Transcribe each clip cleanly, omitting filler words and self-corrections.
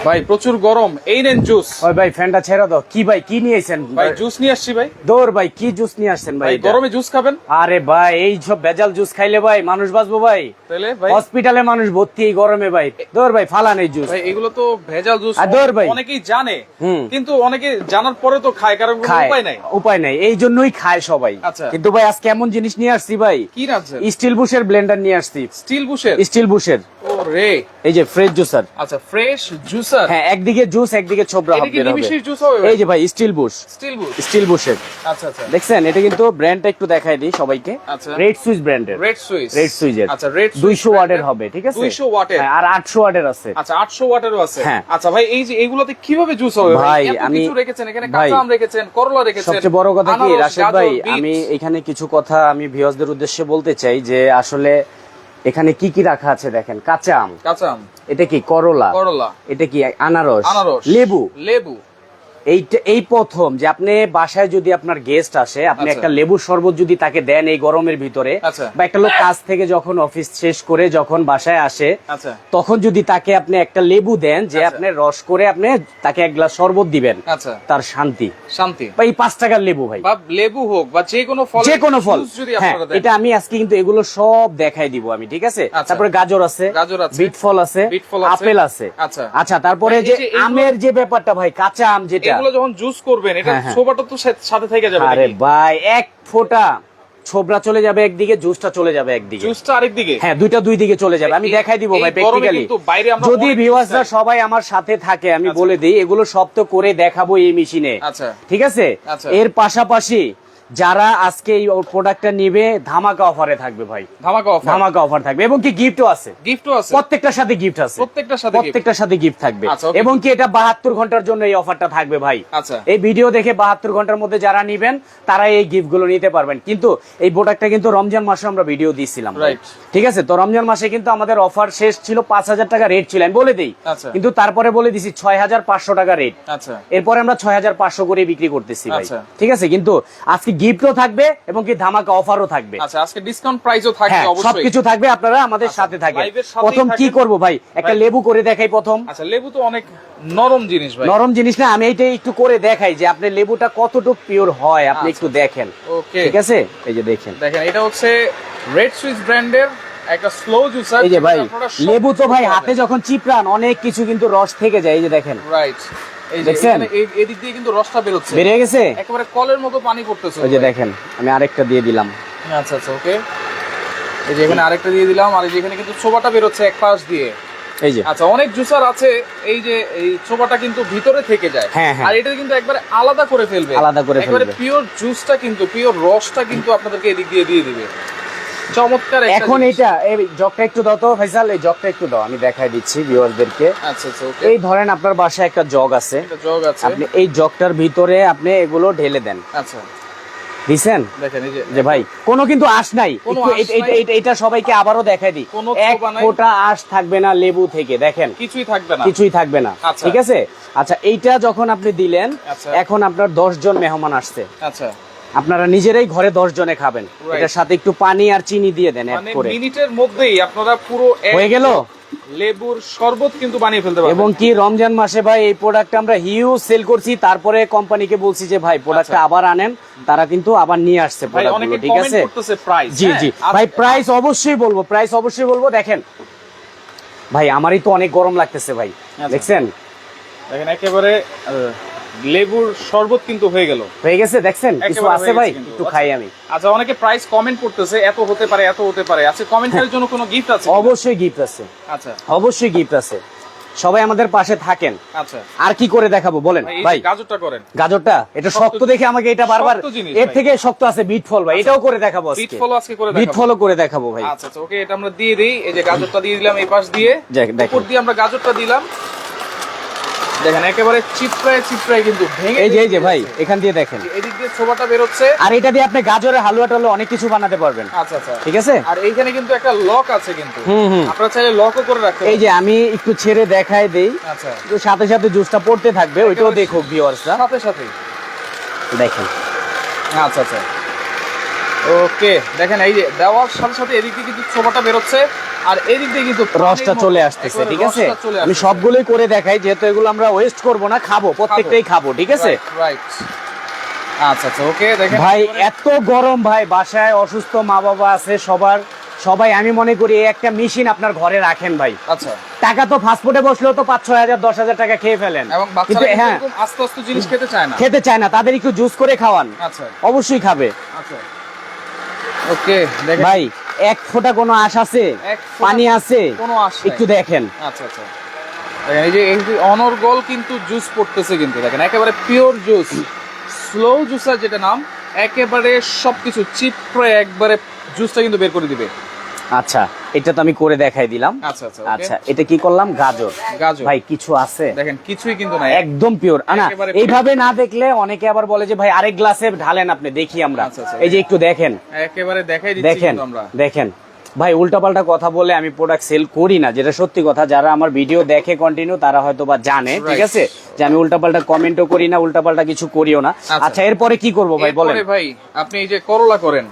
ভাই প্রচুর গরম, এই নেন জুস। ওই ভাই ফ্যানটা ছেড়ে দাও। কি ভাই কি নিয়েছেন? ভাই জুস নিয়ে আসছি ভাই। দৌড় ভাই, কি জুস নিয়ে আসছেন ভাই? ভাই গরমে জুস খাবেন? আরে ভাই এই সব ভেজাল জুস খাইলে ভাই মানুষ বাঁচবো ভাই? তাহলে ভাই হসপিটালে মানুষ ভর্তি এই গরমে ভাই। দৌড় ভাই, ফালান এই জুস। ভাই এগুলো তো ভেজাল জুস, দৌড় ভাই। অনেকেই জানে, কিন্তু অনেকে জানার পরে তো খায়, কারণ কোনো উপায় নাই। উপায় নাই, এই জন্যই খায় সবাই। আচ্ছা। কিন্তু ভাই আজকে এমন জিনিস নিয়ে আসছি ভাই। কি রাখছেন? স্টিল বুশের ব্লেন্ডার নিয়ে আসছি। স্টিল বুশের? স্টিল বুশের। ও রে, এই যে ফ্রেশ জুসার। আচ্ছা ফ্রেশ জুসার। হ্যাঁ, একদিকে জুস একদিকে ছোবরা এটা হবে। কি নিমিশের জুস হবে? এই যে ভাই steel bush. Steel bush, steel বুশের। আচ্ছা আচ্ছা। দেখছেন, এটা কিন্তু ব্র্যান্ডটা একটু দেখাই দিই সবাইকে। আচ্ছা। রেড সুইচ ব্র্যান্ডের। Red switch. রেড সুইচের। আচ্ছা রেড 200 ওয়াটের হবে, ঠিক আছে? 200 ওয়াটের। হ্যাঁ, আর 800 ওয়াটের আছে। আচ্ছা 800 ওয়াটেরও আছে। হ্যাঁ। আচ্ছা ভাই এই যে এগুলোতে কিভাবে জুস হবে ভাই? এত আমি কিছু রেখেছেন এখানে, ভাই, কাঁচা আম রেখেছেন, করলা রেখেছেন। সবচেয়ে বড় কথা কি আনারস, রাশেদ গাজর, ভাই, বিট। আমি এখানে কিছু কথা আমি ভিউয়ারদের উদ্দেশ্যে বলতে চাই যে আসলে এখানে কি কি রাখা আছে দেখেন। কাঁচা আম, কাঁচা আম, এটা কি করলা, করলা, এটা কি আনারস, আনারস, লেবু। লেবু। এই প্রথম যে আপনি বাসায় যদি আপনার গেস্ট আসে, আপনি আচ্ছা। একটা লেবুর শরবত যদি তাকে দেন এই গরমের ভিতরে, আচ্ছা। বা একটা লোক কাজ থেকে যখন অফিস শেষ করে যখন বাসায় আসে, আচ্ছা তখন যদি তাকে আপনি একটা লেবু দেন, যে আচ্ছা। আপনি রস করে আপনি তাকে এক গ্লাস শরবত দিবেন, আচ্ছা, তার শান্তি। শান্তি। বা এই 5 টাকার লেবু ভাই, বা লেবু হোক বা যে কোনো ফল, যে কোনো ফল। যদি হ্যাঁ, আপনারা দেন। এটা আমি আজকে কিন্তু এগুলো সব দেখাই দিব আমি, ঠিক আছে? আচ্ছা। তারপরে গাজর আছে, গাজর আছে, বিট ফল আছে, বিট ফল আছে, আপেল আছে। আচ্ছা। আচ্ছা, তারপরে ভাই, যে এই যে এগুলো- আমের যে ব্যাপারটা ভাই, কাঁচা আম যেটা, এগুলো যখন জুস করবেন এটা হ্যাঁ, হ্যাঁ। ছোবাটা তো সাথে থেকে যাবে আরে নাকি? ভাই এক ফোঁটা ছোবরা চলে যাবে একদিকে, জুসটা চলে যাবে একদিকে। জুসটা আরেক দিকে। হ্যাঁ, দুইটা দুই দিকে চলে যাবে। আমি দেখাই দিব এই ভাই গরমে প্র্যাকটিক্যালি। কিন্তু বাইরে আমরা যদি অনেক ভিউয়ার্সরা খাই। সবাই আমার সাথে থাকে, আমি আচ্ছা। বলে দিই এগুলো সব তো করে দেখাবো এই মেশিনে। আচ্ছা ঠিক আছে? আচ্ছা। এর পাশাপাশি যারা আজকে এই প্রোডাক্টটা নিবে, ধামাকা অফারে থাকবে ভাই। ধামাকা অফার, ধামাকা অফার থাকবে, এবং কি গিফটও আছে। গিফটও আছে, প্রত্যেকটার সাথে গিফট আছে। প্রত্যেকটার সাথে gift। প্রত্যেকটার সাথে গিফট থাকবে। আচ্ছা, okay। এবং কি এটা 72 ঘন্টার জন্য এই অফারটা থাকবে ভাই। আচ্ছা। এই ভিডিও দেখে 72 ঘন্টার মধ্যে যারা নিবেন তারা এই গিফট গুলো নিতে পারবেন। কিন্তু এই প্রোডাক্টটা কিন্তু রমজান মাসে আমরা ভিডিও দিয়েছিলাম, Right। ঠিক আছে? তো রমজান মাসে কিন্তু আমাদের অফার শেষ ছিল, 5000 টাকা রেট ছিল, আমি বলে দিই। আচ্ছা। কিন্তু তারপরে বলে দিছি 6500 টাকা রেট। আচ্ছা এরপরে আমরা 6500 করে বিক্রি করতেছি ভাই। আচ্ছা। ঠিক আছে? কিন্তু আজকে গিফটও থাকবে এবং কি ধামাকা অফারও থাকবে। আচ্ছা, আজকে ডিসকাউন্ট প্রাইসও থাকবে হ্যাঁ, অবশ্যই। সবকিছু থাকবে, আপনারা আমাদের আচ্ছা, সাথে থাকেন। লাইভের সাথেই প্রথম কি থাকেন। করব ভাই, একটা ভাই। লেবু করে দেখাই প্রথম। আচ্ছা, লেবু তো অনেক নরম জিনিস ভাই। নরম জিনিস না, আমি এইটা একটু করে দেখাই যে আপনি লেবুটা কতটুকু পিওর হয়, আপনি আচ্ছা। একটু দেখেন। ওকে, ঠিক আছে? এই যে দেখেন, দেখেন এটা হচ্ছে রেড সুইচ ব্র্যান্ডের একটা স্লো জুসার। এই যে ভাই লেবু তো ভাই হাতে যখন চিপড়ান অনেক কিছু কিন্তু রস থেকে যায়। এই যে দেখেন, রাইট, এই যে দেখছেন? এখানে এদিক দিয়ে কিন্তু রসটা বেরোচ্ছে, বেরিয়ে গেছে। একেবারে কলের মতো পানি পড়তেছে। ওই যে দেখেন, আমি আরেকটা দিয়ে দিলাম। আচ্ছা আচ্ছা, ওকে। এই যে এখানে আরেকটা দিয়ে দিলাম, আর এই যে এখানে কিন্তু ছোবাটা বেরোচ্ছে এক পাশ দিয়ে। এই যে আচ্ছা, অনেক জুসার আছে এই যে এই ছোবাটা কিন্তু ভিতরে থেকে যায়, হ্যাঁ, হ্যাঁ। আর এটা কিন্তু একবারে আলাদা করে ফেলবে, আলাদা করে একবারে ফেলবে। পিওর জুসটা কিন্তু, পিওর রসটা কিন্তু আপনাদেরকে এদিক দিয়ে দিয়ে দিবে। চমৎকার একটা এখন জিনিস। এইটা এই জগটা একটু দাও তো ফাইসাল, এই জগটা একটু দাও, আমি দেখাই দিচ্ছি ভিউয়ারদেরকে। আচ্ছা আচ্ছা, ওকে। এই ধরেন আপনার বাসায় একটা জগ আছে, এটা জগ আছে। আপনি এই জগটার ভিতরে আপনি এগুলো ঢেলে দেন। আচ্ছা, দিছেন দেখেন এই যে যে ভাই কোনো কিন্তু আঁশ নাই। কোনো একটু আঁশ নাই। এটা সবাইকে আবারও দেখাই দিই, কোনো এক ছোবা নাই। ফোঁটা আঁশ থাকবে না লেবু থেকে, দেখেন কিছুই থাকবে না। কিছুই থাকবে না। আচ্ছা। ঠিক আছে? আচ্ছা, এইটা যখন আপনি দিলেন, আচ্ছা। এখন আপনার 10 জন মেহমান আসছে, আচ্ছা, আপনারা নিজেরাই ঘরে 10 জনে খাবেন। Right. এটার সাথে একটু পানি আর চিনি দিয়ে দেন অ্যাড মানে করে, মিনিটের মধ্যেই আপনারা পুরো এক হয়ে গেল। লেবুর শরবত কিন্তু বানিয়ে ফেলতে পারবেন। এবং কি রমজান মাসে ভাই এই প্রোডাক্ট আমরা হিউজ সেল করছি, তারপরে কোম্পানিকে বলছি যে ভাই প্রোডাক্টটা আচ্ছা। আবার আনেন, তারা কিন্তু আবার নিয়ে আসছে ভাই প্রোডাক্টগুলো। অনেকে ঠিক কমেন্ট আছে? করতেছে প্রাইস। জি জি ভাই, প্রাইস অবশ্যই বলবো, প্রাইস অবশ্যই বলবো। দেখেন ভাই, আমারই তো অনেক গরম লাগতেছে ভাই, আচ্ছা। দেখছেন? দেখেন একেবারে লেবুর শরবত কিন্তু হয়ে গেল। হয়ে গেছে, দেখছেন? কিছু একেবারে আছে হয়ে ভাই, গেছে কিন্তু। একটু খাই আমি। আচ্ছা, অনেকে প্রাইস কমেন্ট করতেছে, এত হতে পারে এত হতে পারে। আচ্ছা, কমেন্টের জন্য কোনো গিফট আছে? অবশ্যই গিফট আছে, আচ্ছা অবশ্যই গিফট আছে। সবাই আমাদের পাশে থাকেন। আচ্ছা, আর কি করে দেখাবো বলেন ভাই এই ভাই? যে গাজরটা করেন। গাজরটা এটা শক্ত দেখে আমাকে এটা বারবার, শক্ত জিনিস এর ভাই। থেকে শক্ত আছে বিট ফল ভাই, এটাও করে দেখাবো বিট আজকে। ফল আজকে করে বিট দেখাবো। ফলও করে দেখাবো ভাই। আচ্ছা আচ্ছা, ওকে। এটা আমরা দিয়ে দেই। এই যে গাজরটা দিয়ে দিলাম এই পাশ দিয়ে, দেখেন। উপর দিয়ে আমরা গাজরটা দিলাম। দেখেন একেবারে চিপড়ায় চিপড়ায় কিন্তু ভেঙে এই যে ভাই, এখান দিয়ে দেখেন, এদিক দিয়ে ছোবাটা বেরোচ্ছে। আর এটা দিয়ে আপনি গাজরের হালুয়া টালুয়া অনেক কিছু বানাতে পারবেন। আচ্ছা আচ্ছা, ঠিক আছে? আর এইখানে কিন্তু একটা লক আছে কিন্তু, হুম। আপনারা চাইলে লকও করে রাখতে এই পারেন। যে আমি একটু ছেড়ে দেখাই দেই, আচ্ছা, তো সাথে সাথে জুসটা পড়তে থাকবে, ওইটাও দেখুক ভিউয়ার্সরা। সাথে সাথে দেখেন, আচ্ছা আচ্ছা, ওকে। দেখেন এই যে দেওয়ার সাথে সাথে এদিক দিয়ে কিন্তু ছোবাটা বেরোচ্ছে, আর এদিক দিয়ে কিন্তু রসটা চলে আসতেছে, ঠিক আছে? আমি সবগুলোই করে দেখাই, যেহেতু এগুলো আমরা ওয়েস্ট করব না, খাবো, প্রত্যেকটাই খাবো, ঠিক আছে? রাইট। আচ্ছা আচ্ছা, ওকে। দেখেন ভাই এত গরম ভাই, বাসায় অসুস্থ মা বাবা আছে সবাই আমি মনে করি এই একটা মেশিন আপনার ঘরে রাখেন ভাই। আচ্ছা, টাকা তো ফাস্টফুডে বসলেও তো 5-6 হাজার 10,000 টাকা খেয়ে ফেলেন, এবং কিন্তু বাচ্চারা হ্যাঁ এরকম আস্তে আস্তে জিনিস খেতে চায় না। খেতে চায় না, তাদের একটু জুস করে খাওয়ান, আচ্ছা অবশ্যই খাবে। আচ্ছা, ওকে। দেখেন ভাই এক ফোঁটা কোনো আশ আছে, এক ফোঁটা পানি আছে, কোনো আশ নাই। একটু দেখেন। আচ্ছা আচ্ছা, দেখেন এই যে অনর্গল কিন্তু জুস পড়তেছে কিন্তু, দেখেন একেবারে পিওর জুস, স্লো জুসার যেটা নাম, একেবারে সবকিছু চিপ করে একবারে জুসটা কিন্তু বের করে দিবে। আচ্ছা, এটা তো আমি করে দেখাই দিলাম। আচ্ছা আচ্ছা, আচ্ছা, এটা কি করলাম? গাজর। গাজর ভাই কিছু আছে? দেখেন কিছুই কিন্তু নাই, একদম পিওর। না একেবারে এইভাবে না দেখলে অনেকে আবার বলে যে ভাই আরেক গ্লাসে ঢালেন আপনি, দেখি আমরা। আচ্ছা, আচ্ছা, এই যে একটু দেখেন, একেবারে দেখাই দিচ্ছি দেখেন কিন্তু আমরা। দেখেন ভাই, উল্টাপাল্টা কথা বলে আমি প্রোডাক্ট সেল করি না, যেটা সত্যি কথা। যারা আমার ভিডিও দেখে কন্টিনিউ তারা হয়তো বা জানে, ঠিক আছে, যে আমি উল্টাপাল্টা কমেন্টও করি না, উল্টাপাল্টা কিছু করিও না। আচ্ছা, এরপরে কি করব ভাই বলেন? এরপরে ভাই আপনি এই যে করলা করেন,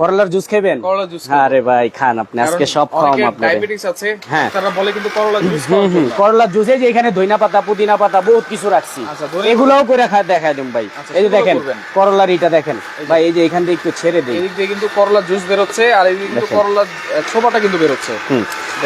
করলার জুস খাবেন? করলা জুস আরে ভাই খান আপনি, আজকে সব খাওয়াম আপনাদের। ডায়াবেটিস আছে, হ্যাঁ, তারা বলে কিন্তু করলা জুস খাওয়ার জন্য। করলার জুসে যে এখানে ধইনা পাতা, পুদিনা পাতা, বহুত কিছু রাখছি, আচ্ছা, ধরে এগুলোও করে দেখাই দিম ভাই। আচ্ছা, এই যে সেগুলো দেখেন করবেন। করলার এটা দেখেন ভাই, এই যে এখান থেকে একটু ছেড়ে দিই, এদিক দিয়ে কিন্তু করলা জুস বের হচ্ছে, আর এদিকে কিন্তু দেখেন। করলা ছোবাটা কিন্তু বের হচ্ছে।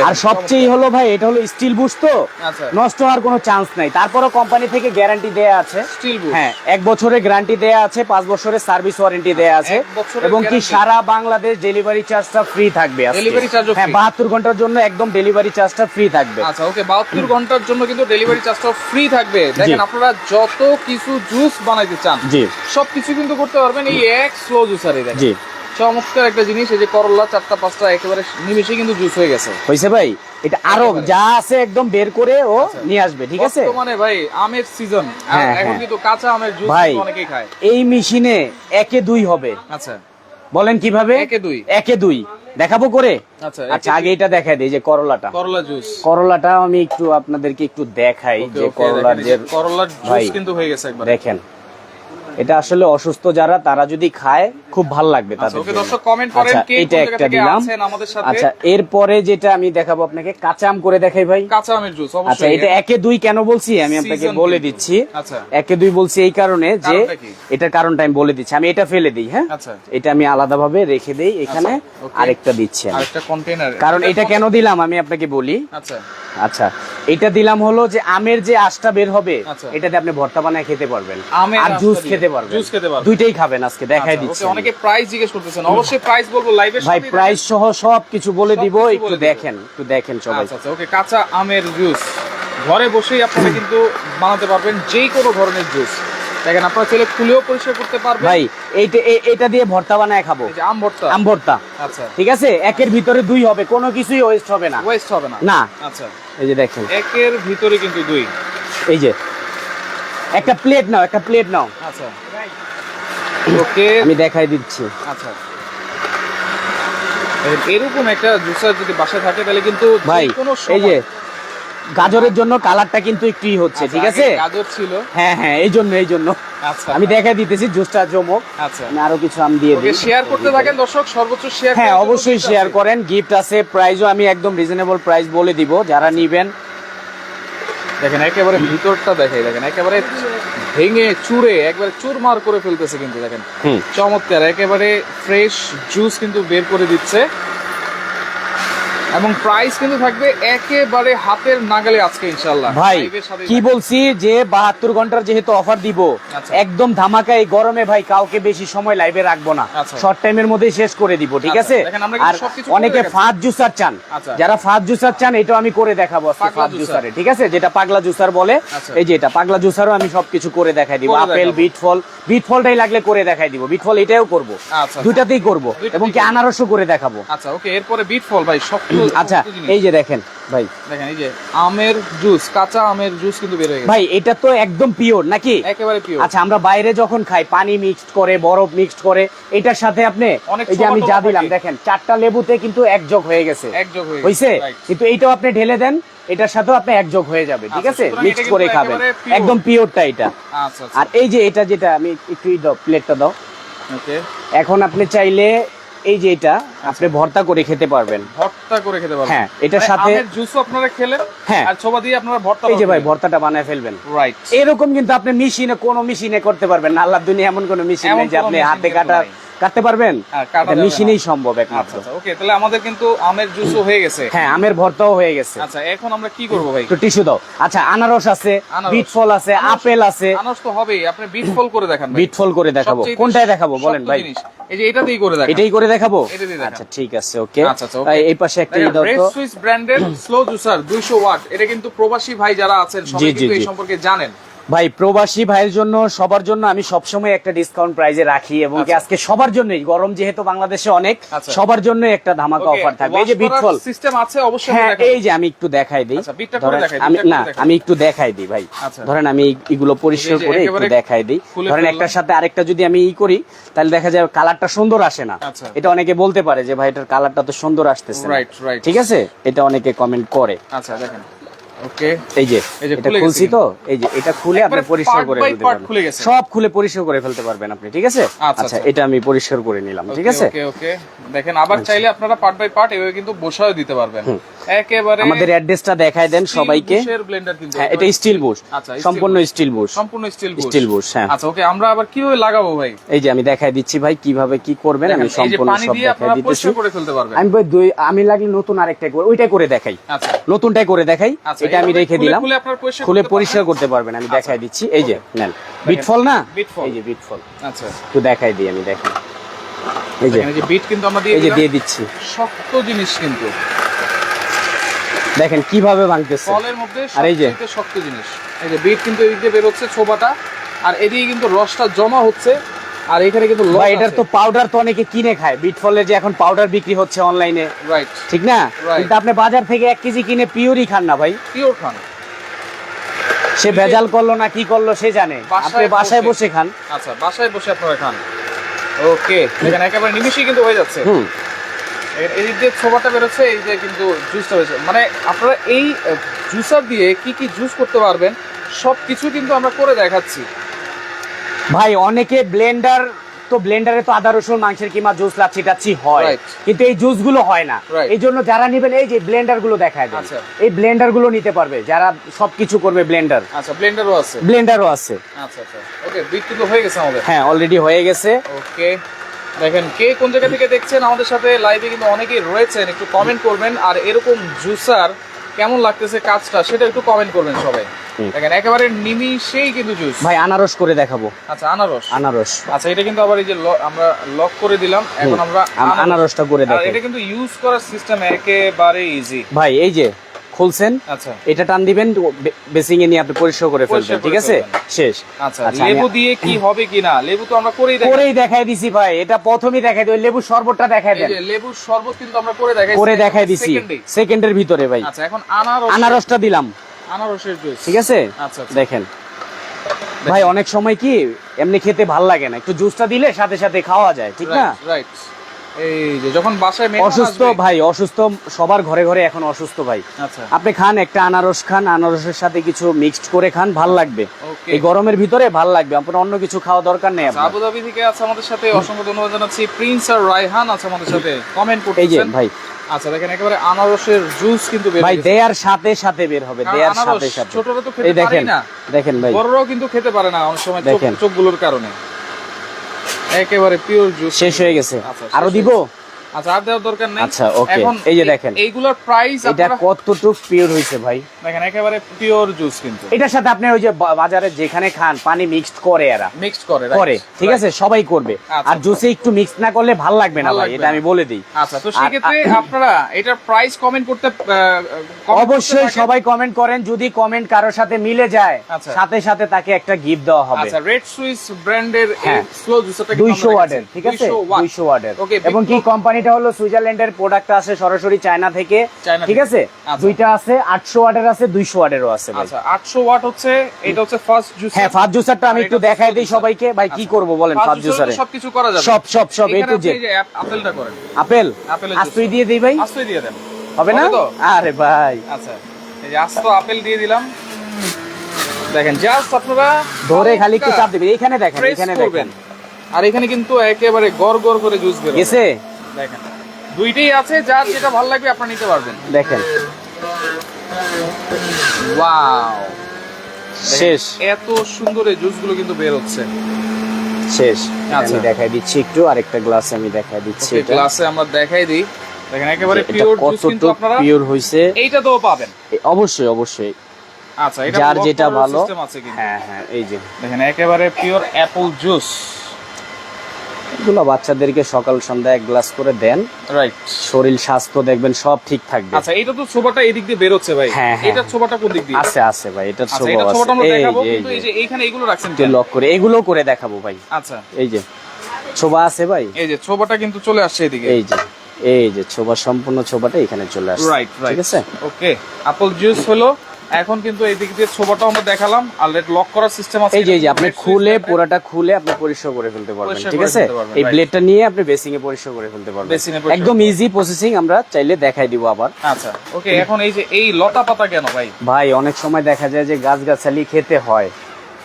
আর সবচেয়ে হলো ভাই, এটা হলো স্টিল বুশ, তো আচ্ছা, নষ্ট হওয়ার কোনো চান্স নাই। তারপরও কোম্পানি থেকে গ্যারান্টি দেয়া আছে, স্টিল বুশ। হ্যাঁ 1 বছরের গ্যারান্টি দেয়া আছে, 5 বছরের সার্ভিস ওয়ারেন্টি দেয়া আছে, 1 বছরের এবং কি guarantee। সারা বাংলাদেশ ডেলিভারি চার্জটা ফ্রি থাকবে আজকে। Delivery charge ও হ্যাঁ, free। 72 ঘন্টার জন্য একদম ডেলিভারি চার্জটা ফ্রি থাকবে। আচ্ছা, ওকে, 72 ঘন্টার জন্য কিন্তু ডেলিভারি চার্জটা ফ্রি থাকবে। দেখেন আপনারা যত কিছু জুস বানাইতে চান, জি সবকিছু কিন্তু করতে পারবেন এই এক স্লো জুসারে। দেখেন জি, চমৎকার একটা জিনিস, এই যে করলা 4টা-5টা একেবারে নিমেষে কিন্তু জুস হয়ে গেছে। হইছে ভাই, এটা আরো যা আছে একদম বের করে ও নিয়ে আসবে, ঠিক আছে? মানে ভাই আমের সিজন, হ্যাঁ, এখন হ্যাঁ। কিন্তু কাঁচা আমের জুস ভাই অনেকেই খায়। এই মেশিনে 1-এ 2 হবে। আচ্ছা, বলেন কিভাবে? 1-এ 2। 1-এ 2 দেখাবো করে। আচ্ছা, আচ্ছা, আগে এটা দেখাই দিই, যে করলাটা, করলা জুস। করলাটা আমি একটু আপনাদেরকে একটু দেখাই, যে করলার যে করলার ভাই, জুস কিন্তু হয়ে গেছে একবার। দেখেন এটা আসলে অসুস্থ যারা, তারা যদি খায় খুব ভালো লাগবে তাদের ওকে জন্য। দর্শক কমেন্ট করেন আচ্ছা, কে এটা কোন জায়গা একটা থেকে দিলাম। আছেন আমাদের সাথে। আচ্ছা, এরপরে যেটা আমি দেখাবো আপনাকে, কাঁচা আম করে দেখাই ভাই। কাঁচা আমের জুস আচ্ছা, অবশ্যই। এটা 1-এ 2 কেন বলছি আমি আপনাকে Season বলে কিন্তু। দিচ্ছি। আচ্ছা, 1-এ 2 বলছি এই কারণে যে কারণটা কি? এটার কারণটা আমি বলে দিচ্ছি। আমি এটা ফেলে দিই, হ্যাঁ, আচ্ছা, এটা আমি আলাদাভাবে রেখে দেই এখানে, আচ্ছা, okay। আরেকটা দিচ্ছি আমি। আরেকটা কন্টেইনার। কারণ এটা কেন দিলাম আমি আপনাকে বলি। আচ্ছা, আচ্ছা, এটা দিলাম হলো যে আমের যে আঁশটা বের হবে, আচ্ছা। এটাতে আপনি ভর্তা বানায় খেতে পারবেন, আমের আর আঁশটা জুস দিয়ে। খেতে পারবেন, জুস খেতে পারবেন। দুইটাই খাবেন আজকে, দেখাই আচ্ছা, দিচ্ছি ওকে, অনেকে প্রাইস জিজ্ঞেস করতেছেন, অবশ্যই প্রাইস বলবো লাইভের ভাই, সাথে। প্রাইস সহ সব কিছু বলে দিব, সবকিছু একটু বলে দিব। দেখেন, একটু দেখেন সবাই। আচ্ছা আচ্ছা, ওকে, কাঁচা আমের জুস ঘরে বসেই আপনারা কিন্তু বানাতে পারবেন যে কোনো ধরনের জুস। দেখেন আপনারা চাইলে খুলেও পরিষ্কার করতে পারবেন। ভাই এটা দিয়ে ভর্তা বানায় খাবো, এই যে আম ভর্তা। আম ভর্তা, আচ্ছা, ঠিক আছে? 1-এর ভিতরে 2 হবে, কোনো কিছুই ওয়েস্ট হবে না। ওয়েস্ট হবে না। না, আচ্ছা, এই যে দেখেন, 1-এর ভিতরে কিন্তু 2। এই যে একটা প্লেট নাও, একটা প্লেট নাও, আচ্ছা, ওকে, আমি দেখাই দিচ্ছি। আচ্ছা, এরকম একটা জুসার যদি বাসায় থাকে তাহলে কিন্তু ভাই যে কোনো এই যে গাজরের জন্য কালারটা কিন্তু একটু হচ্ছে, ঠিক আছে? গাজর ছিল। হ্যাঁ হ্যাঁ, এই জন্য আচ্ছা, আমি দেখাই দিতেছি জুসটা জমক। আচ্ছা, আমি আরো কিছু আম দিয়ে ওকে, দিই। শেয়ার করতে থাকেন দর্শক, সর্বোচ্চ শেয়ার। হ্যাঁ, অবশ্যই শেয়ার করেন, গিফট আছে, প্রাইসও আমি একদম রিজনেবল প্রাইস বলে দিব যারা নিবেন। দেখেন একেবারে ভিতরটা দেখাই, দেখেন একেবারে ভেঙে চুরে একবারে চুরমার করে ফেলতেছে কিন্তু, দেখেন চমৎকার একেবারে ফ্রেশ জুস কিন্তু বের করে দিচ্ছে, এবং প্রাইস কিন্তু থাকবে একেবারে হাতের নাগালে আজকে ইনশাআল্লাহ। ভাই লাইভের সাথে কি বলছি যে 72 ঘন্টার যেহেতু অফার দিব, আচ্ছা। একদম ধামাকা এই গরমে ভাই কাউকে বেশি সময় লাইভে রাখবো না, আচ্ছা। শর্ট টাইমের মধ্যেই শেষ করে দিব, ঠিক আচ্ছা, আছে? দেখেন আমরা কিন্তু আর সবকিছু অনেকে করে দেখাচ্ছি। ফাস্ট জুসার চান, আচ্ছা। যারা ফাস্ট জুসার চান এটাও আমি করে দেখাবো আজকে, পাগলা ফাস্ট জুসার। জুসারে, ঠিক আছে, যেটা পাগলা জুসার বলে। আচ্ছা। এই যে এটা পাগলা জুসারও আমি সবকিছু করে দেখাই দিব, করে আপেল, দেখাবো। বিট ফলটাই লাগলে করে দেখাই দিব, বিট ফল এটাও করব, আচ্ছা, দুইটাতেই করব, দুইটাতেই এবং কি করবো। আনারসও করে দেখাবো। আচ্ছা, ওকে, এরপরে বিট ফল ভাই শক্ত। আচ্ছা, শক্ত জিনিস। এই যে দেখেন ভাই, দেখেন এই যে আমের জুস, কাঁচা আমের জুস কিন্তু বের হয়ে গেছে, ভাই এটা তো একদম পিওর নাকি? একেবারে পিওর। আচ্ছা, আমরা বাইরে যখন খাই পানি মিক্সড করে, বরফ মিক্সড করে, এটার সাথে আপনি অনেক এই যে আমি ছোট যা ছোট দিলাম থাকে। দেখেন 4টা লেবুতে কিন্তু এক যোগ হয়ে গেছে, একযোগ হয়ে হইছে? গেছে, right। কিন্তু এইটাও আপনি ঢেলে দেন, এটার সাথেও আপনি এক যোগ হয়ে যাবে, ঠিক আচ্ছা, আছে? সুতরাং মিক্সড এটা করে কিন্তু খাবেন, একেবারে pure। একদম পিওরটা এটা। আচ্ছা আচ্ছা, আর এই যে এটা যেটা আমি একটু দাও, প্লেটটা দাও। ওকে, এখন আপনি চাইলে এই যে এটা আপনি ভর্তা করে খেতে পারবেন। ভর্তা করে খেতে পারবেন। হ্যাঁ, এটার মানে সাথে আমের জুসও আপনারা খেলেন, হ্যাঁ, আর ছোবা দিয়ে আপনারা ভর্তা, এই যে ভাই ভর্তাটা বানায় ফেলবেন। রাইট। এরকম কিন্তু আপনি কোনো মেশিনে করতে পারবেন না। আল্লাহর দুনিয়া এমন কোনো মেশিন এমন নেই যে কোনো আপনি মেশিন হাতে কিন্তু নাই। কাটতে পারবেন। কাটা এটা যাবে মেশিনেই না। সম্ভব একমাত্র। আচ্ছা, ওকে, তাহলে আমাদের কিন্তু আমের জুসও হয়ে গেছে। হ্যাঁ, আমের ভর্তাও হয়ে গেছে। আচ্ছা, এখন আমরা কি করব ভাই? একটু টিস্যু দাও। আচ্ছা, আনারস আছে, আনারস। বিট ফল আছে, আপেল আছে। আনারস তো হবেই, আপনি বিট ফল করে দেখান ভাই। বিট ফল করে দেখাবো। সবচেয়ে কোনটায় দেখাবো বলেন শক্ত ভাই? জিনিস। এই যে এটাতেই করে দেখান। এটাই করে দেখাবো। এটা দিয়ে দেখান। আচ্ছা ঠিক আছে, ওকে। আচ্ছা, ওকে। এই পাশে একটা দাও রেড তো। সুইস ব্র্যান্ডের স্লো জুসার 200 ওয়াট। এটা কিন্তু প্রবাসী ভাই যারা আছেন সবাই কিন্তু এই সম্পর্কে জানেন। ভাই প্রবাসী ভাইয়ের জন্য, সবার জন্য আমি সবসময় একটা ডিসকাউন্ট প্রাইজে রাখি, এবং কি আজকে সবার জন্যই, গরম যেহেতু বাংলাদেশে অনেক, সবার জন্য একটা ধামাকা অফার থাকবে। এই যে বিট ফল সিস্টেম আছে অবশ্যই। হ্যাঁ, এই যে আমি একটু দেখাই দিই। আচ্ছা, বিটটা করে দেখাই। আমি একটু দেখাই দিই ভাই। ধরেন আমি এগুলো পরিষ্কার করে একটু দেখাই দিই। ধরেন একটার সাথে আরেকটা যদি আমি করি, তাহলে দেখা যায় কালারটা সুন্দর আসে না। এটা অনেকে বলতে পারে যে ভাই এটার কালারটা তো সুন্দর আসতেছে না। রাইট। ঠিক আছে, এটা অনেকে কমেন্ট করে। আচ্ছা, দেখেন। ওকে, এই যে এটা খুলছি তো, এই যে এটা খুলে আপনি পরিষ্কার করে ফেলতে পারবেন। সব খুলে পরিষ্কার করে ফেলতে পারবেন আপনি। ঠিক আছে। আচ্ছা, এটা আমি পরিষ্কার করে নিলাম। ঠিক আছে। ওকে, দেখেন, আবার চাইলে আপনারা পার্ট বাই পার্ট এভাবে কিন্তু বসায়ও দিতে পারবেন। একেবারে আমাদের অ্যাড্রেসটা দেখায় দেন সবাইকে। হ্যাঁ, এটা স্টিল বুশ, সম্পূর্ণ স্টিল বুশ। Steel Bush. হ্যাঁ, আচ্ছা, ওকে, আমরা আবার কিভাবে লাগাবো ভাই? এই যে আমি দেখাই দিচ্ছি ভাই কিভাবে কি করবেন। আমি সম্পূর্ণ সব দেখাই দিতেছি। আমি লাগলে নতুন আরেকটা করে ওইটাই করে দেখাই। আচ্ছা, নতুনটাই করে দেখাই। এটা আমি রেখে দিলাম, খুলে পরিষ্কার করতে পারবেন। আমি দেখাই দিচ্ছি। এই যে নেন, বিট ফল না, এই যে বিট ফল। আচ্ছা, একটু দেখাই দিই আমি, দেখেন। এই যে বিট কিন্তু আমরা দিয়ে দিচ্ছি। শক্ত জিনিস কিন্তু দেখেন কিভাবে ভাঙতেছে ফলের মধ্যে। আর এই যে শক্ত জিনিস, এই যে বিট কিন্তু এদিক দিয়ে বের হচ্ছে ছোবাটা, আর এদিকে কিন্তু রসটা জমা হচ্ছে। আর এখানে কিন্তু ভাই এটার তো পাউডার তো অনেকে কিনে খায়। বিট ফলের যে এখন পাউডার বিক্রি হচ্ছে অনলাইনে, রাইট, ঠিক না? কিন্তু আপনি বাজার থেকে 1 কেজি কিনে পিওরই খান না ভাই। পিওর খান, সে ভেজাল করলো না কি করলো সে জানে। আপনি বাসায় বসে খান। আচ্ছা, বাসায় বসে আপনারা খান। ওকে, দেখেন একেবারে নিমিশেই কিন্তু হয়ে যাচ্ছে। এই যে ছোবাটা বেরোচ্ছে, এই যে কিন্তু জুসটা হয়েছে। মানে আপনারা এই জুসার দিয়ে কি কি জুস করতে পারবেন সবকিছু কিন্তু আমরা করে দেখাচ্ছি ভাই। অনেকে ব্লেন্ডারে তো আদা রসুন মাংসের কিমা জুস লাচ্ছি টাচ্ছি হয়, কিন্তু এই জুস গুলো হয় না। এই জন্য যারা নেবেন, এই যে ব্লেন্ডার গুলো দেখায় দেন, এই ব্লেন্ডার গুলো নিতে পারবে যারা সবকিছু করবে। ব্লেন্ডার, আচ্ছা, ব্লেন্ডারও আছে। আচ্ছা, ওকে, বিট কিন্তু হয়ে গেছে আমাদের। হ্যাঁ, অলরেডি হয়ে গেছে। ওকে, দেখেন কে কোন জায়গা থেকে দেখছেন আমাদের সাথে লাইভে কিন্তু অনেকেই রয়েছেন। একটু কমেন্ট করবেন, আর এরকম জুসার কেমন লাগতেছে কাজটা সেটা একটু কমেন্ট করবেন সবাই। দেখেন একেবারে নিমিশেই কিন্তু জুস। ভাই আনারস করে দেখাবো। আচ্ছা, আনারস। আচ্ছা, এটা কিন্তু আবার এই যে আমরা লক করে দিলাম। এখন আমরা আনারসটা করে দেখাই। এটা কিন্তু ইউজ করার সিস্টেম একেবারে ইজি ভাই। এই যে খুলছেন, আচ্ছা, এটা টান দিবেন, বেসিং এ নিয়ে আপনি পরিষ্কার করে ফেলবেন। ঠিক আছে, শেষ। আচ্ছা, লেবু দিয়ে কি হবে কিনা, লেবু তো আমরা করেই দেখাই দিছি ভাই। এটা প্রথমেই দেখাই দিই, লেবু শরবতটা দেখাই দেন। এই যে লেবুর শরবত কিন্তু আমরা করে দেখাই দিছি সেকেন্ডের ভিতরে ভাই। আচ্ছা, এখন আনারসটা দিলাম, আনারসের জুস। ঠিক আছে। আচ্ছা, দেখেন ভাই, অনেক সময় কি এমনি খেতে ভাল লাগে না, একটু জুসটা দিলে সাথে সাথে খাওয়া যায়, ঠিক না? রাইট। এই যে যখন বাসায় অসুস্থ ভাই, অসুস্থ সবার ঘরে ঘরে এখন অসুস্থ ভাই। আচ্ছা, আপনি খান একটা আনারস, খান আনারসের সাথে কিছু মিক্সড করে খান, ভাল লাগবে। এই গরমের ভিতরে ভাল লাগবে, আপনার অন্য কিছু খাওয়া দরকার নেই। আবুধাবি থেকে আছে আমাদের সাথে, অসংখ্য ধন্যবাদ জানাচ্ছি। প্রিন্স আর রায়হান আছে আমাদের সাথে, কমেন্ট করতেছেন। এই যে ভাই, আচ্ছা, দেখেন একেবারে আনারসের জুস কিন্তু বের ভাই দেয়ার সাথে সাথে বের হবে, দেয়ার সাথে সাথে। ছোটরা তো খেতে পারে না, দেখেন ভাই, বড়রাও কিন্তু খেতে পারে না অনেক সময় চোখগুলোর কারণে। একেবারে পিওর জুস শেষ হয়ে গেছে। আরো দিব? আচ্ছা, আর দেওয়ার দরকার নেই। আচ্ছা, ওকে। এই যে দেখেন এইগুলোর প্রাইস এটা কতটুকু পিওর হইছে ভাই। দেখেন একেবারে পিওর জুস কিন্তু। এটার সাথে আপনি ওই যে বাজারে যেখানে খান পানি মিক্সড করে, এরা মিক্সড করে, ঠিক আছে, সবাই করবে। আর জুসে একটু মিক্স না করলে ভাল লাগবে না ভাই, এটা আমি বলে দিই। আচ্ছা, তো সেই ক্ষেত্রে আপনারা এটার প্রাইস কমেন্ট করতে অবশ্যই সবাই কমেন্ট করেন। যদি কমেন্ট কারোর সাথে মিলে যায়, সাথে সাথে তাকে একটা গিফট দেওয়া হবে। আচ্ছা, রেড সুইস ব্র্যান্ডের এই স্লো জুসটা 200 ওয়াটের, ঠিক আছে, 200 ওয়াটের। এবং কি কোম্পানিটা হলো সুইজারল্যান্ডের প্রোডাক্ট, আছে সরাসরি চায়না থেকে, ঠিক আছে। দুইটা আছে, 800 ওয়াটের আছে, 200 ওয়াটেরও আছে ভাই। আচ্ছা, 800 ওয়াট হচ্ছে, এটা হচ্ছে ফার্স্ট জুস। হ্যাঁ, ফার্স্ট জুসারটা আমি একটু দেখাই দেই সবাইকে ভাই। কি করব বলেন? ফার্স্ট জুসারে সবকিছু করা যাবে, সব এ টু জেড। এই যে আপেলটা করেন, আপেল আস্তুই দিয়ে দেই ভাই, আস্তুই দিয়ে দেন, হবে না? আরে ভাই, আচ্ছা, এই যে আস্ত আপেল দিয়ে দিলাম। দেখেন জাস্ট আপনারা ধরে খালি একটু চাপ দিবেন। এখানে দেখেন, এখানে দেখেন, আর এখানে কিন্তু একেবারে গড় গড় করে জুস বের গেছে। দেখেন দুইটাই আছে, যার যেটা ভালো লাগবে আপনারা নিতে পারবেন। দেখেন ওয়াও, শেষ এত সুন্দর এই জুসগুলো কিন্তু বের হচ্ছে। শেষ। আচ্ছা। আমি দেখাই দিচ্ছি একটু, আরেকটা গ্লাস আমি দেখাই দিচ্ছি। ওকে, গ্লাসে আমরা দেখাই দিই। দেখেন একেবারে এটা পিওর জুস কিন্তু কতটুকু আপনারা পিওর হইছে এইটা তো পাবেন। অবশ্যই অবশ্যই, আচ্ছা, এটা যার যেটা ভালো। সিস্টেম আছে কিন্তু। হ্যাঁ হ্যাঁ, এই যে দেখেন একেবারে পিওর অ্যাপল জুস। এগুলো বাচ্চাদেরকে সকাল সন্ধ্যা এক গ্লাস করে দেন, রাইট। শরীর স্বাস্থ্য দেখবেন সব ঠিক থাকবে। আচ্ছা, এটা তো ছোবাটা এদিক দিয়ে বের হচ্ছে ভাই। হ্যাঁ, হ্যাঁ। এটা ছোবাটা কোন দিক দিয়ে? আছে আছে ভাই, এটা আচ্ছা, ছোবা এটা ছোবাটা আমরা আছে। দেখাবো, এই কিন্তু এই যে এইখানে এগুলো রাখছেন যে কেন? লক করে এগুলো করে দেখাবো ভাই। আচ্ছা, এই যে ছোবা আছে ভাই, এই যে ছোবাটা কিন্তু চলে আসছে এদিকে। এই যে ছোবা, সম্পূর্ণ ছোবাটা এখানে চলে আসছে। Right, right. ঠিক আছে, ওকে, অ্যাপল জুস হলো। এখন কিন্তু এই দিক দিয়ে ছোবাটাও আমরা দেখালাম, আর লক করার সিস্টেম আছে। এই যে আপনি খুলে পুরোটা খুলে আপনি পরিষ্কার করে ফেলতে পারবেন। পরিষ্কার ঠিক করে আছে, ফেলতে পারবেন, এই right. ব্লেডটা নিয়ে আপনি বেসিং এ পরিষ্কার করে ফেলতে পারবেন। বেসিনে পরিষ্কার একদম ইজি প্রসেসিং, আমরা চাইলে দেখাই দিব আবার। আচ্ছা, ওকে। এখন এই যে এই লতা পাতা কেন ভাই? ভাই অনেক সময় দেখা যায় যে গাছগাছালি খেতে হয়,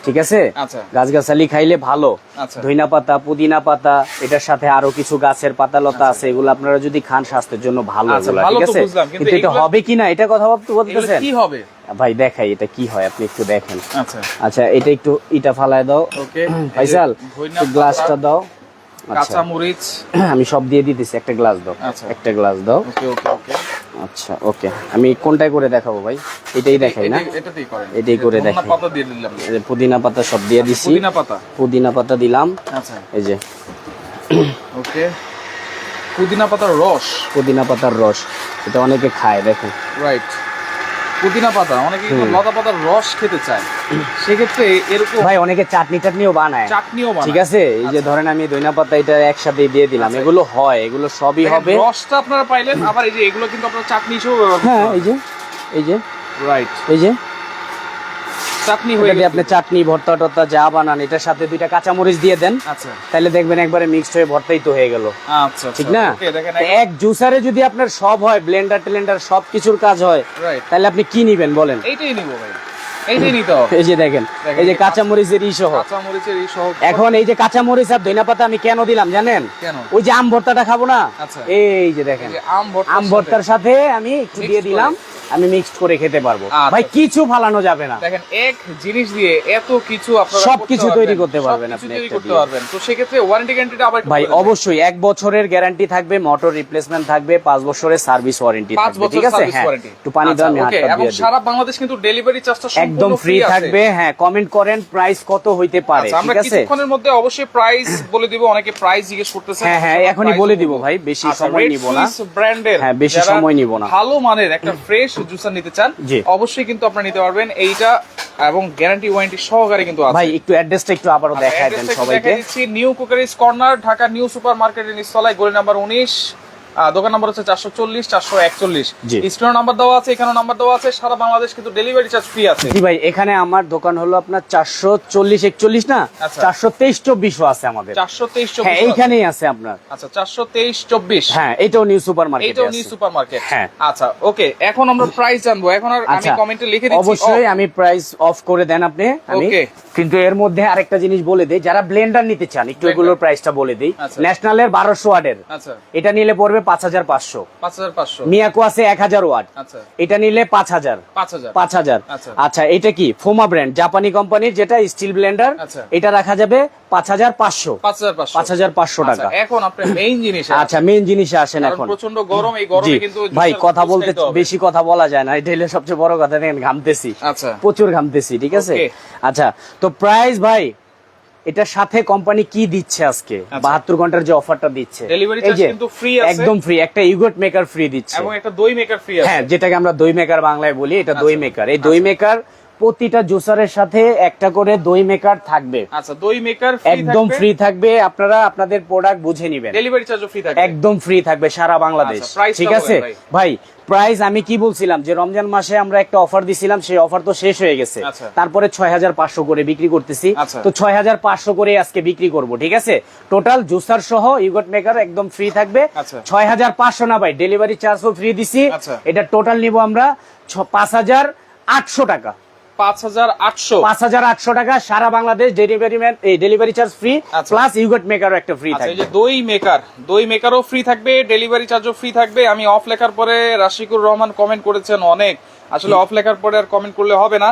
ঠিক আছে, আচ্ছা, গাছগাছালি খাইলে ভালো। আচ্ছা। ধইনা পাতা, পুদিনা পাতা, এটার সাথে আরো কিছু গাছের পাতা লতা আছে, এগুলো আপনারা যদি খান স্বাস্থ্যের জন্য ভালো। আচ্ছা, এগুলা, ভালো ঠিক তো আছে, বুঝলাম, কিন্তু কিন্তু এটা এগুলা- হবে কিনা এটা কথা এগুলো বলতেছেন কি হবে? ভাই দেখাই এটা কি হয়, আপনি একটু দেখেন। আচ্ছা, আচ্ছা, এটা একটু ইটা ফালায় দাও ওকে। ফাইসাল, ধইনা একটু গ্লাসটা দাও। আচ্ছা, কাঁচা মরিচ। আমি সব দিয়ে দিতেছি, একটা গ্লাস দাও। আচ্ছা। একটা গ্লাস দাও। ওকে, ওকে, ওকে। আচ্ছা, ওকে। আমি কোনটায় করে দেখাবো ভাই? এটাই দেখাই না? এটাতেই করেন। এটাই করে ধনিয়া দেখাই। পাতা দিয়ে দিলাম। এই যে পুদিনা পাতা সব দিয়ে দিছি। পুদিনা পাতা। পুদিনা পাতা দিলাম। আচ্ছা, এই যে ওকে। পুদিনা পাতার রস। পুদিনা পাতার রস, এটা অনেকে খায় দেখেন। রাইট। পুদিনা পাতা অনেকে কিন্তু লতা পাতার রস খেতে চায়, সেক্ষেত্রে এরকম ভাই অনেকে চাটনি টাটনিও বানায়। চাটনিও বানায়। ঠিক আছে, এই যে ধরেন আমি ধনিয়া পাতা এটা একসাথে দিয়ে দিলাম, আচ্ছা। এগুলো হয়, এগুলো সবই দেখেন, হবে। রসটা আপনারা পাইলেন, আবার এই যে এগুলো কিন্তু আপনারা চাটনি হিসেবে ব্যবহার করতে হ্যাঁ, পারবেন। এই যে রাইট, এই যে চাটনি হয়ে এটা দিয়ে গেছে। আপনি চাটনি ভর্তা টর্তা যা বানান, এটার সাথে দুইটা কাঁচামরিচ দিয়ে দেন, আচ্ছা, তাহলে দেখবেন একবারে মিক্সড হয়ে ভর্তাই তো হয়ে গেল। আচ্ছা, ঠিক না? ওকে, দেখেন তো এক জুসারে যদি আপনার সব হয়, ব্লেন্ডার টেলেন্ডার সব কিছুর কাজ হয়, রাইট, তাহলে আপনি কি নিবেন বলেন? এইটাই নিব ভাই, এইটাই নিতে হবে। এই যে দেখেন, এই যে কাঁচামরিচের ই সহ। কাঁচা মরিচের এই সহ। এখন এই যে কাঁচামরিচ আর ধনিয়া পাতা আমি কেন দিলাম জানেন? কেন? ওই যে আম ভর্তাটা খাবো না, আচ্ছা। এই যে দেখেন এই যে আম ভর্তার আম ভর্তার সাথে আমি একটু Mixed দিয়ে দিলাম, আমি মিক্সড করে খেতে পারবো। আচ্ছা। ভাই কিছু ফালানো যাবে না। দেখেন এক জিনিস দিয়ে এত কিছু আপনারা সবকিছু তৈরি করতে পারবেন সবকিছু আপনি তৈরি একটা করতে দিয়ে। পারবেন। তো সেক্ষেত্রে ওয়ারেন্টি গ্যারান্টিটা আবার একটু ভাই বলে দেন। অবশ্যই 1 বছরের গ্যারান্টি থাকবে, মোটর রিপ্লেসমেন্ট থাকবে, 5 বছরের সার্ভিস ওয়ারেন্টি 5 থাকবে। বছর ঠিক আছে, সার্ভিস হ্যাঁ, ওয়ারেন্টি। একটু পানি দাও, আমি ওকে, হাতটা এবং দিয়ে দিই। সারা বাংলাদেশ কিন্তু ডেলিভারি চার্জটা একদম ফ্রি থাকবে। হ্যাঁ, কমেন্ট করেন প্রাইস কত হইতে পারে। আচ্ছা, আমরা ঠিক আছে, কিছুক্ষণের মধ্যে অবশ্যই প্রাইস বলে দিব। অনেকে প্রাইস জিজ্ঞেস করতেছে। হ্যাঁ হ্যাঁ, এখনই বলে দিব ভাই, বেশি সময় নিব না। ব্র্যান্ডের হ্যাঁ, বেশি সময় নিব না। ভালো মানের একটা ফ্রেশ জুসার নিতে চান, জি। অবশ্যই কিন্তু আপনারা নিতে পারবেন এইটা, এবং গ্যারান্টি ওয়ারেন্টি সহকারে কিন্তু আছে। ভাই একটু অ্যাড্রেসটা একটু আবারও আচ্ছা, দেখায় দেন অ্যাড্রেসটা একটু সবাইকে। দেখাই দিচ্ছি। New cookeries corner, Dhaka new super মার্কেটের নিচতলায়, গলি নাম্বার 19, দোকান নাম্বার হচ্ছে 440 441। জি। স্ক্রিনে নাম্বার দেওয়া আছে, এখানে নাম্বার দেওয়া আছে। সারা বাংলাদেশ কিন্তু ডেলিভারি চার্জ ফ্রি আছে। জি ভাই, এখানে আমার দোকান হলো আপনার 440 41 না, আচ্ছা। 423 24 আছে আমাদের। 423 হ্যাঁ, 24। এইখানেই আছে আপনার। আচ্ছা, 423 24। হ্যাঁ, এটাও নিউ সুপার মার্কেটে এইটাও আছে। New super market. হ্যাঁ। আচ্ছা, ওকে, এখন আমরা প্রাইস জানবো। এখন আর আমি আচ্ছা, কমেন্টে লিখে দিচ্ছি। অবশ্যই আমি প্রাইস অফ করে দেন আপনি। আমি Okay. কিন্তু এর মধ্যে আরেকটা জিনিস বলে দেই, যারা ব্লেন্ডার নিতে চান একটু Blender। এগুলোর প্রাইসটা বলে দেই। আচ্ছা। ন্যাশনালের 1200 ওয়াটের, আচ্ছা, এটা নিলে পড়বে 5500। 5500। মিয়াকো আছে 1000 ওয়াট, আচ্ছা, এটা নিলে 5000। 5000। 5000। আচ্ছা। আচ্ছা, এটা কি ফোমা ব্র্যান্ড, জাপানি কোম্পানির, যেটা স্টিল ব্লেন্ডার। আচ্ছা। এটা রাখা যাবে 5500। 5500। 5500 টাকা। আচ্ছা, এখন আপনার মেইন জিনিস। আচ্ছা, মেইন জিনিসে আসেন কারণ এখন। প্রচন্ড গরম, এই জি গরমে কিন্তু ভাই, জুসের কথা জুস বলতে খাইতে হবে। বেশি কথা বলা যায় না, এটা হলো সবচেয়ে বড় কথা। দেখেন ঘামতেছি, আচ্ছা, প্রচুর ঘামতেছি। ঠিক আছে, Okay. আচ্ছা, তো প্রাইস ভাই এটার সাথে কোম্পানি কি দিচ্ছে আজকে, আচ্ছা। 72 ঘন্টার যে অফারটা দিচ্ছে, Delivery এই charge যে কিন্তু free আছে। একদম ফ্রি, একটা ইগোট মেকার ফ্রি দিচ্ছে, এবং একটা দই মেকার ফ্রি আছে। হ্যাঁ, যেটাকে আমরা দই মেকার বাংলায় বলি, এটা দই আচ্ছা। মেকার। এই দই মেকার প্রতিটা জুসারের সাথে একটা করে দই মেকার থাকবে, আচ্ছা, দই মেকার একদম ফ্রি থাকবে। আপনারা আপনাদের প্রোডাক্ট বুঝে নেবেন, ডেলিভারি চার্জও ফ্রি থাকবে। একদম ফ্রি থাকবে সারা বাংলাদেশ। আচ্ছা, price টা ঠিক আছে বলেন ভাই। ভাই, প্রাইস আমি কি বলছিলাম যে রমজান মাসে আমরা একটা অফার দিছিলাম, সেই অফার তো শেষ হয়ে গেছে। আচ্ছা। তারপরে 6500 করে বিক্রি করতেছি। আচ্ছা। তো 6500 করে আজকে বিক্রি করব। ঠিক আছে, টোটাল জুসার সহ ইগোট মেকার একদম ফ্রি থাকবে। আচ্ছা। 6500 না ভাই, ডেলিভারি চার্জও ফ্রি দিছি। আচ্ছা। এটা টোটাল নিব আমরা 5800 টাকা। 5,800 5,800 টাকা সারা বাংলাদেশ ডেলিভারি চার্জ ফ্রি, আচ্ছা। প্লাস ইউগট মেকারও একটা ফ্রি আচ্ছা, এই থাকবে। যে দই মেকারও ফ্রি থাকবে, ডেলিভারি চার্জও ফ্রি থাকবে। আমি অফ লেখার পরে রাশিকুর রহমান কমেন্ট করেছেন অনেক, আসলে অফ লেখার পরে আর কমেন্ট করলে হবে না,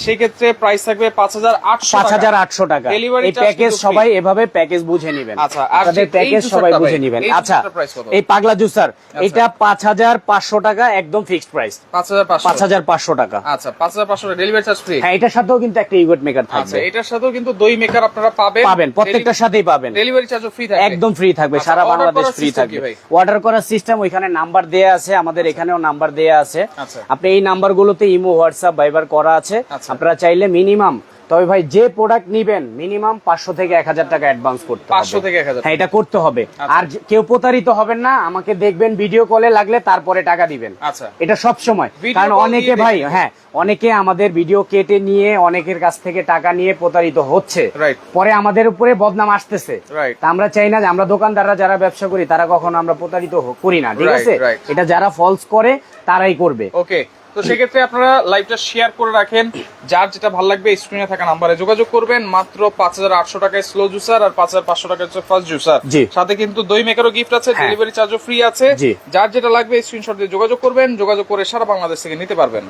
সেই ক্ষেত্রে প্রাইস থাকবে 5,800 টাকা। Delivery এই charge প্যাকেজ কিন্তু সবাই এভাবে প্যাকেজ বুঝে নেবেন। আচ্ছা, আর আপনাদের এই প্যাকেজ জুসারটা সবাই ভাই, বুঝে নেবেন। এই আচ্ছা, জুসারটার price কত? এই পাগলা জুসার এটা 5,500 টাকা একদম ফিক্সড প্রাইস, 5,500 টাকা। আচ্ছা, 5,500 ডেলিভারি চার্জ ফ্রি। হ্যাঁ, এটার সাথেও কিন্তু একটা ইউগট মেকার আচ্ছা, থাকবে। এটার সাথেও কিন্তু দই মেকার আপনারা পাবেন, প্রত্যেকটার সাথেই পাবেন। ডেলিভারি চার্জও ফ্রি থাকবে, একদম ফ্রি থাকবে, আচ্ছা, সারা order বাংলাদেশ করার ফ্রি system থাকবে। কি ভাই? অর্ডার করার সিস্টেম ওইখানে নাম্বার দেয়া আছে, আমাদের এখানেও নাম্বার দেয়া আছে। আচ্ছা। আপনি এই নাম্বারগুলোতে ইমো, হোয়াটসঅ্যাপ, ভাইবার করা আছে। আচ্ছা। আপনারা চাইলে মিনিমাম, তবে ভাই যে প্রোডাক্ট নিবেন মিনিমাম 500 থেকে 1,000 টাকা অ্যাডভান্স করতে হবে। 500 থেকে 1,000 হ্যাঁ, এটা করতে হবে। আর কেউ প্রতারিত হবেন না, আমাকে দেখবেন ভিডিও কলে, লাগলে তারপরে টাকা দিবেন। আচ্ছা, এটা সব সময়, Video কারণ call অনেকে দিয়ে ভাই, দেখবেন। হ্যাঁ, অনেকে আমাদের ভিডিও কেটে নিয়ে অনেকের কাছ থেকে টাকা নিয়ে প্রতারিত হচ্ছে, Right. পরে আমাদের উপরে বদনাম আসতেছে। Right. তা আমরা চাই না যে আমরা দোকানদাররা যারা ব্যবসা করি তারা কখনো আমরা প্রতারিত করি না, ঠিক Right, আছে? right. এটা যারা ফলস করে তারাই করবে। ওকে। তো সেক্ষেত্রে আপনারা লাইভটা শেয়ার করে রাখেন, যার যেটা ভালো লাগবে স্ক্রিনে থাকা নাম্বারে যোগাযোগ করবেন। মাত্র 5,800 টাকায় স্লো জুসার আর 5,500 টাকায় হচ্ছে ফার্স্ট জুসার, জি। সাথে কিন্তু দই মেকারও গিফট আছে, হ্যাঁ। ডেলিভারি চার্জও ফ্রি আছে। জি। যার যেটা লাগবে স্ক্রিনশট দিয়ে যোগাযোগ করবেন, যোগাযোগ করে সারা বাংলাদেশ থেকে নিতে পারবেন।